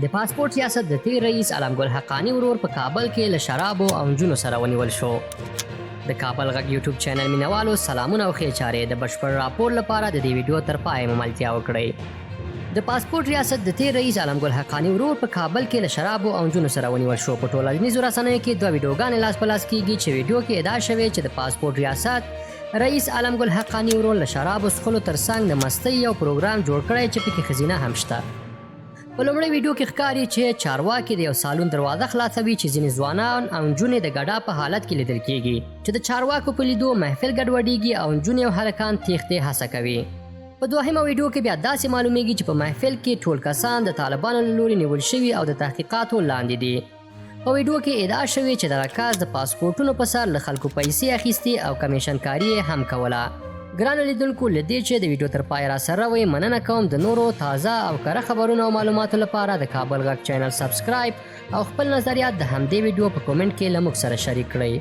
د پاسپورت ریاست د تیر رئیس علم ګل حقانی ورور په کابل کې له شرابو او نجونو سره ونیول شو. د کابل غږ یوټیوب چینل مینوالو سلامونه او ښې چارې. د بشپړ راپور لپاره د دې ویډیو تر پای ملتیا وکړئ. د پاسپورت ریاست د تیر رئیس علم ګل حقانی ورور په کابل کې له شرابو او نجونو سره ونیول شو. په ټولنیزو رسنیو کې دوه ویډیوګانې لاس په لاس کیږي چې ویډیو کې ادعا شوې چې د پاسپورت ریاست رئیس علم ګل حقانی ورور له شرابو څښلو ترڅنګ د مستۍ یو پروګرام جوړ کړی چې پکې ښځینه هم شته. په لومړي ویډیو کې ښکاري چې چارواکي د یو سالون دروازه خلاصوي چې ځینې ځوانان او نجونې د ګډا په حالت کې لیدل کیږي چې د چارواکو په لیدو محفل ګډوډېږي او نجونې او هلکان تېښتې هڅه کوي. په دوهمه ویډیو کې بیا داسې معلومیږي چې په محفل کې ټول کسان د طالبانو له لوري نیول شوي او د تحقیقاتو لاندې دي. په ویډیو کې ادعا شوې چې دغه کس د پاسپورټونو په سر له خلکو پیسې اخیستې او کمیشن کاري یې هم کوله. ګرانو لیدونکو له دې چې د ویډیو تر پای را سره وئ مننه کوم. د نورو تازه او کره خبرونو او معلوماتو لپاره د کابل غږ چینل سبسکرایب او خپل نظریات د همدې ویډیو په کومنټ کې له موږ سره شریک کړئ.